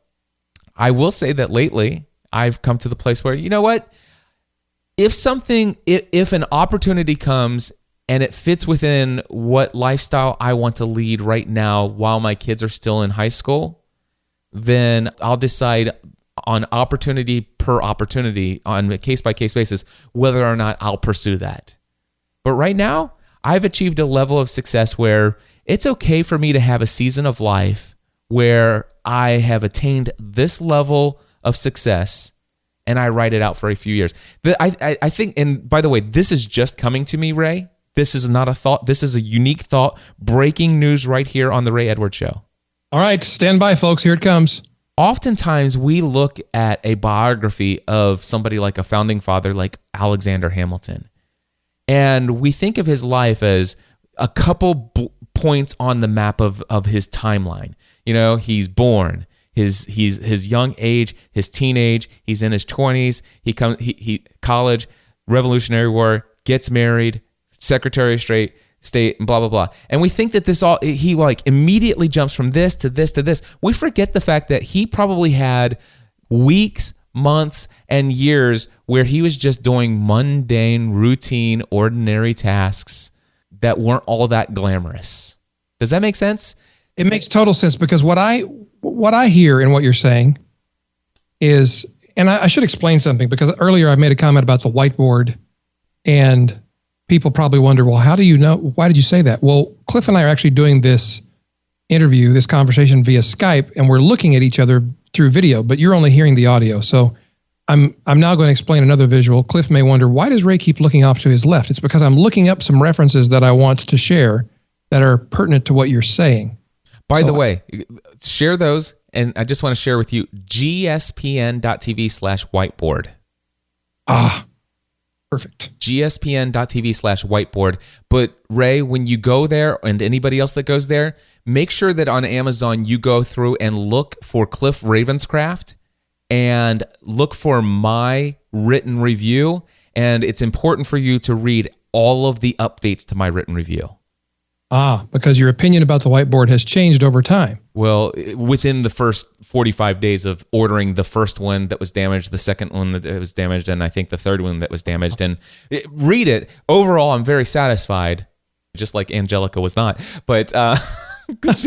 I will say that lately I've come to the place where, you know what? If an opportunity comes and it fits within what lifestyle I want to lead right now while my kids are still in high school, then I'll decide on opportunity per opportunity, on a case-by-case basis, whether or not I'll pursue that. But right now, I've achieved a level of success where it's okay for me to have a season of life where I have attained this level of success and I write it out for a few years. I think, and by the way, this is just coming to me, Ray. This is not a thought. This is a unique thought. Breaking news right here on The Ray Edwards Show. All right, stand by, folks. Here it comes. Oftentimes, we look at a biography of somebody like a founding father like Alexander Hamilton, and we think of his life as a couple points on the map of his timeline. He's born, his young age, his teenage, he's in his 20s, he college, Revolutionary War, gets married, Secretary of State, and blah, blah, blah. And we think that he immediately jumps from this to this to this. We forget the fact that he probably had weeks, months, and years where he was just doing mundane, routine, ordinary tasks that weren't all that glamorous. Does that make sense? It makes total sense, because what I hear in what you're saying is, and I should explain something, because earlier I made a comment about the whiteboard, and people probably wonder, well, how do you know? Why did you say that? Well, Cliff and I are actually doing this interview, this conversation via Skype, and we're looking at each other through video, but you're only hearing the audio. So I'm now going to explain another visual. Cliff may wonder, why does Ray keep looking off to his left? It's because I'm looking up some references that I want to share that are pertinent to what you're saying. By the way, share those, and I just want to share with you gspn.tv/whiteboard. Perfect. gspn.tv/whiteboard. But Ray, when you go there, and anybody else that goes there, make sure that on Amazon you go through and look for Cliff Ravenscraft and look for my written review. And it's important for you to read all of the updates to my written review. Because your opinion about the whiteboard has changed over time. Well, within the first 45 days of ordering the first one that was damaged, the second one that was damaged, and I think the third one that was damaged. And read it. Overall, I'm very satisfied, just like Angelica was not. But because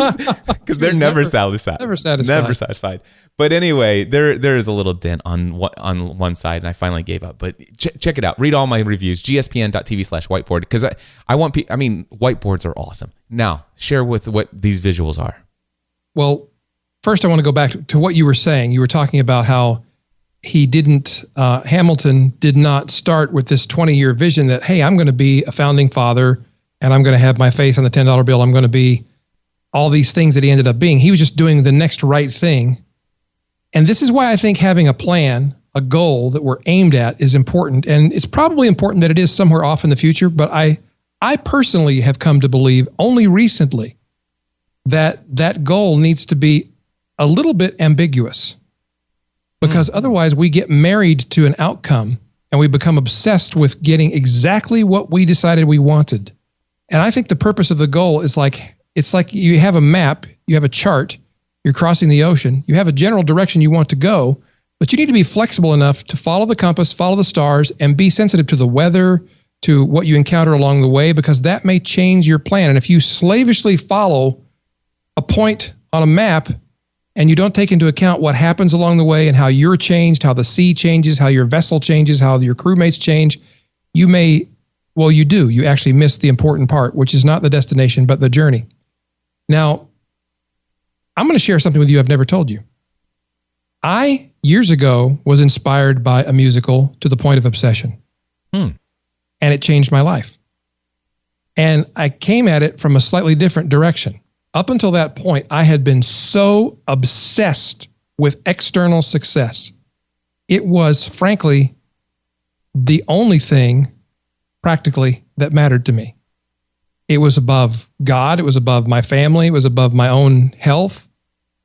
they're never satisfied. Never satisfied. Never satisfied. But anyway, there is a little dent on one side, and I finally gave up. But check it out. Read all my reviews. gspn.tv/whiteboard, because I want people. I mean, whiteboards are awesome. Now, share with what these visuals are. Well, first I want to go back to what you were saying. You were talking about how Hamilton did not start with this 20-year vision that, hey, I'm going to be a founding father, and I'm going to have my face on the $10 bill. I'm going to be all these things that he ended up being. He was just doing the next right thing. And this is why I think having a plan, a goal that we're aimed at, is important. And it's probably important that it is somewhere off in the future, but I personally have come to believe only recently that goal needs to be a little bit ambiguous, because otherwise we get married to an outcome and we become obsessed with getting exactly what we decided we wanted. And I think the purpose of the goal is it's like you have a map, you have a chart, you're crossing the ocean, you have a general direction you want to go, but you need to be flexible enough to follow the compass, follow the stars, and be sensitive to the weather, to what you encounter along the way, because that may change your plan. And if you slavishly follow a point on a map and you don't take into account what happens along the way and how you're changed, how the sea changes, how your vessel changes, how your crewmates change, you actually miss the important part, which is not the destination, but the journey. Now, I'm going to share something with you I've never told you. I, years ago, was inspired by a musical to the point of obsession. And it changed my life. And I came at it from a slightly different direction. Up until that point, I had been so obsessed with external success. It was, frankly, the only thing practically that mattered to me. It was above God. It was above my family. It was above my own health.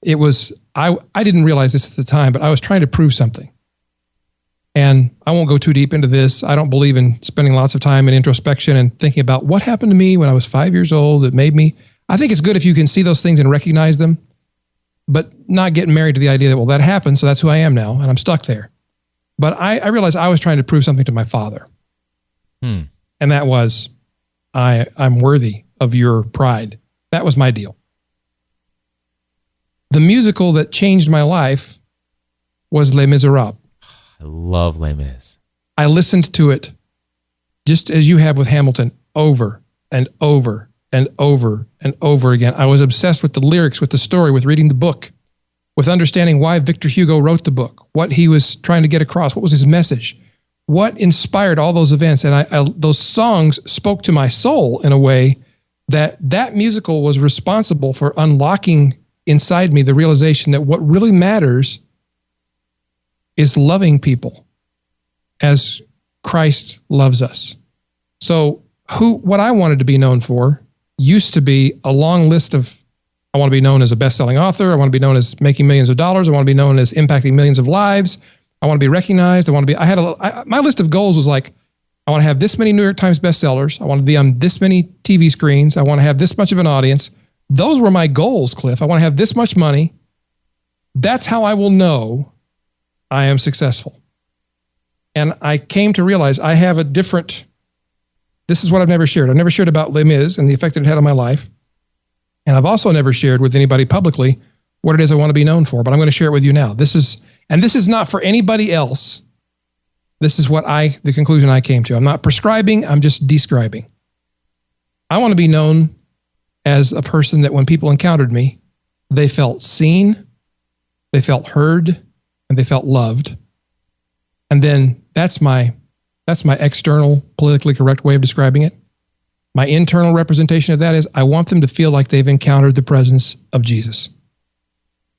It was, I didn't realize this at the time, but I was trying to prove something. And I won't go too deep into this. I don't believe in spending lots of time in introspection and thinking about what happened to me when I was 5 years old that made me. I think it's good if you can see those things and recognize them, but not getting married to the idea that, well, that happened, so that's who I am now, and I'm stuck there. But I realized I was trying to prove something to my father. And that was, I'm worthy of your pride. That was my deal. The musical that changed my life was Les Miserables. I love Les Mis. I listened to it just as you have with Hamilton, over and over and over and over again. I was obsessed with the lyrics, with the story, with reading the book, with understanding why Victor Hugo wrote the book, what he was trying to get across, what was his message, what inspired all those events. And those songs spoke to my soul in a way that musical was responsible for unlocking inside me the realization that what really matters is loving people as Christ loves us. So what I wanted to be known for used to be a long list of, I want to be known as a best-selling author. I want to be known as making millions of dollars. I want to be known as impacting millions of lives. I want to be recognized. My list of goals was like, I want to have this many New York Times bestsellers. I want to be on this many TV screens. I want to have this much of an audience. Those were my goals, Cliff. I want to have this much money. That's how I will know I am successful. And I came to realize I have this is what I've never shared. I've never shared about Les Mis and the effect it had on my life. And I've also never shared with anybody publicly what it is I want to be known for, but I'm going to share it with you now. This is not for anybody else. This is the conclusion I came to. I'm not prescribing, I'm just describing. I want to be known as a person that when people encountered me, they felt seen, they felt heard, and they felt loved. And then that's my external, politically correct way of describing it. My internal representation of that is I want them to feel like they've encountered the presence of Jesus.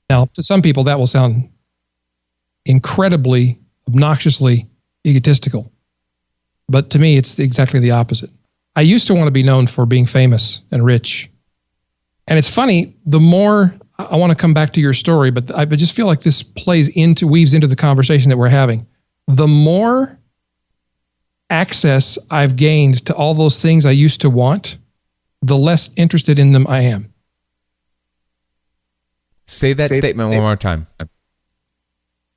Now, to some people, that will sound incredibly, obnoxiously egotistical. But to me, it's exactly the opposite. I used to want to be known for being famous and rich. And it's funny, the more I want to come back to your story, but I just feel like this weaves into the conversation that we're having. The more access I've gained to all those things I used to want, the less interested in them I am. Say that statement one more time.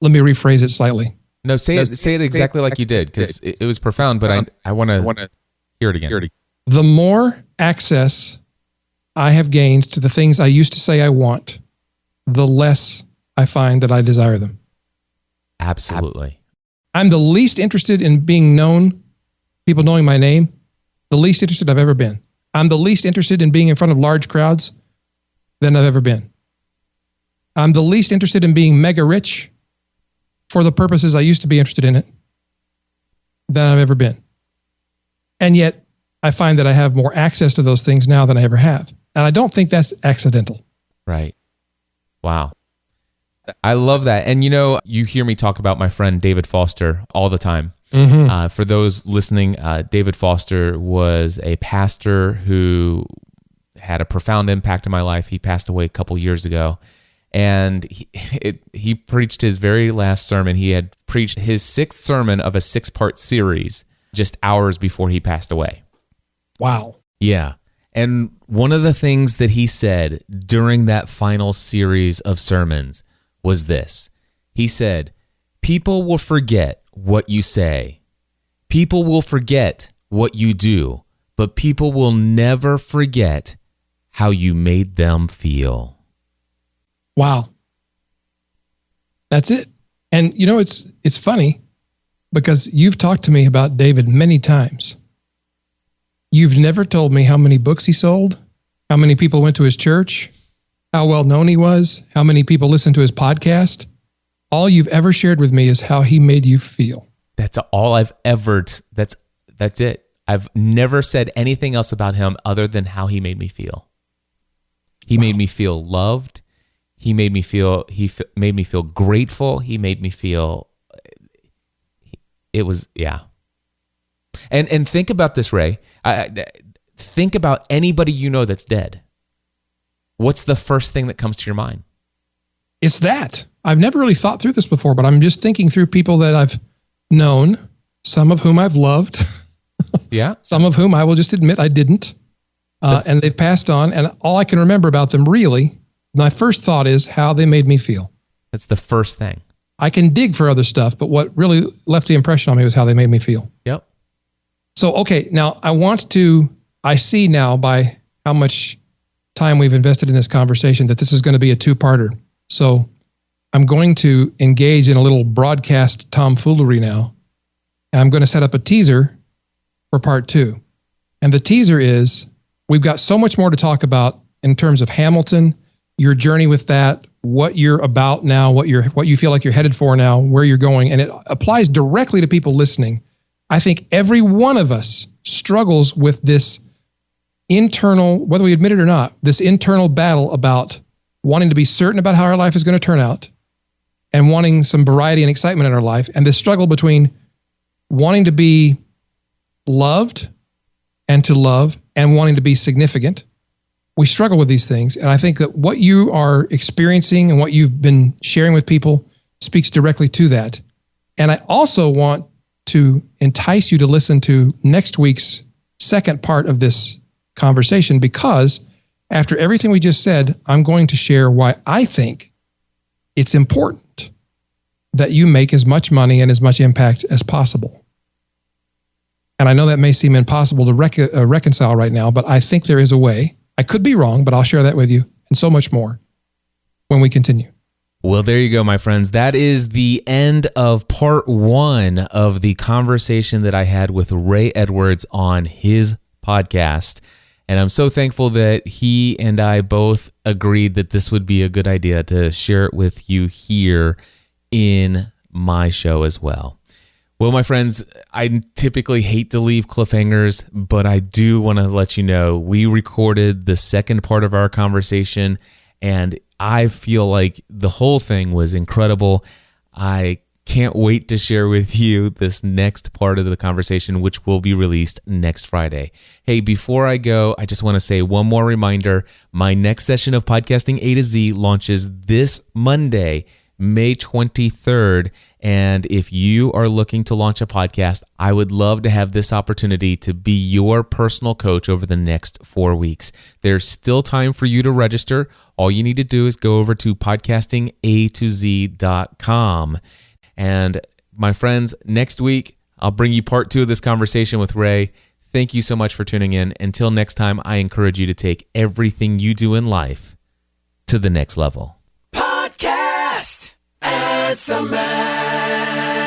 Let me rephrase it slightly. No, say it exactly like you did, because it was profound, but I want to hear it again. The more access I have gained to the things I used to say I want, the less I find that I desire them. Absolutely. I'm the least interested in being known, people knowing my name, the least interested I've ever been. I'm the least interested in being in front of large crowds than I've ever been. I'm the least interested in being mega rich for the purposes I used to be interested in it than I've ever been. And yet, I find that I have more access to those things now than I ever have. And I don't think that's accidental. Right. Wow. I love that. And you hear me talk about my friend David Foster all the time. Mm-hmm. For those listening, David Foster was a pastor who had a profound impact in my life. He passed away a couple years ago. And he preached his very last sermon. He had preached his 6th sermon of a 6-part series just hours before he passed away. Wow. Yeah. And one of the things that he said during that final series of sermons was this. He said, people will forget what you say. People will forget what you do, but people will never forget how you made them feel. Wow. That's it. And it's funny because you've talked to me about David many times. You've never told me how many books he sold, how many people went to his church, how well known he was, how many people listened to his podcast. All you've ever shared with me is how he made you feel. That's all I've ever, that's it. I've never said anything else about him other than how he made me feel. He made me feel loved. He made me feel grateful. He made me feel, it was, yeah. And think about this, Ray. Think about anybody you know that's dead. What's the first thing that comes to your mind? It's that. I've never really thought through this before, but I'm just thinking through people that I've known, some of whom I've loved. Yeah. Some of whom I will just admit I didn't. And they've passed on. And all I can remember about them really, my first thought is how they made me feel. That's the first thing. I can dig for other stuff, but what really left the impression on me was how they made me feel. Yep. So, okay, now I see now by how much time we've invested in this conversation that this is going to be a 2-parter. So I'm going to engage in a little broadcast tomfoolery now. And I'm going to set up a teaser for part 2. And the teaser is, we've got so much more to talk about in terms of Hamilton, your journey with that, what you're about now, what you feel like you're headed for now, where you're going. And it applies directly to people listening. I think every one of us struggles with this internal, whether we admit it or not, this internal battle about wanting to be certain about how our life is going to turn out and wanting some variety and excitement in our life. And this struggle between wanting to be loved and to love and wanting to be significant. We struggle with these things. And I think that what you are experiencing and what you've been sharing with people speaks directly to that. And I also want to entice you to listen to next week's second part of this conversation, because after everything we just said, I'm going to share why I think it's important that you make as much money and as much impact as possible. And I know that may seem impossible to reconcile right now, but I think there is a way. I could be wrong, but I'll share that with you and so much more when we continue. Well, there you go, my friends. That is the end of part 1 of the conversation that I had with Ray Edwards on his podcast. And I'm so thankful that he and I both agreed that this would be a good idea to share it with you here in my show as well. Well, my friends, I typically hate to leave cliffhangers, but I do want to let you know we recorded the second part of our conversation, and I feel like the whole thing was incredible. I can't wait to share with you this next part of the conversation, which will be released next Friday. Hey, before I go, I just want to say one more reminder. My next session of Podcasting A to Z launches this Monday, May 23rd. And if you are looking to launch a podcast, I would love to have this opportunity to be your personal coach over the next 4 weeks. There's still time for you to register. All you need to do is go over to podcastingatoz.com. And my friends, next week, I'll bring you part 2 of this conversation with Ray. Thank you so much for tuning in. Until next time, I encourage you to take everything you do in life to the next level. Podcast. It's a man.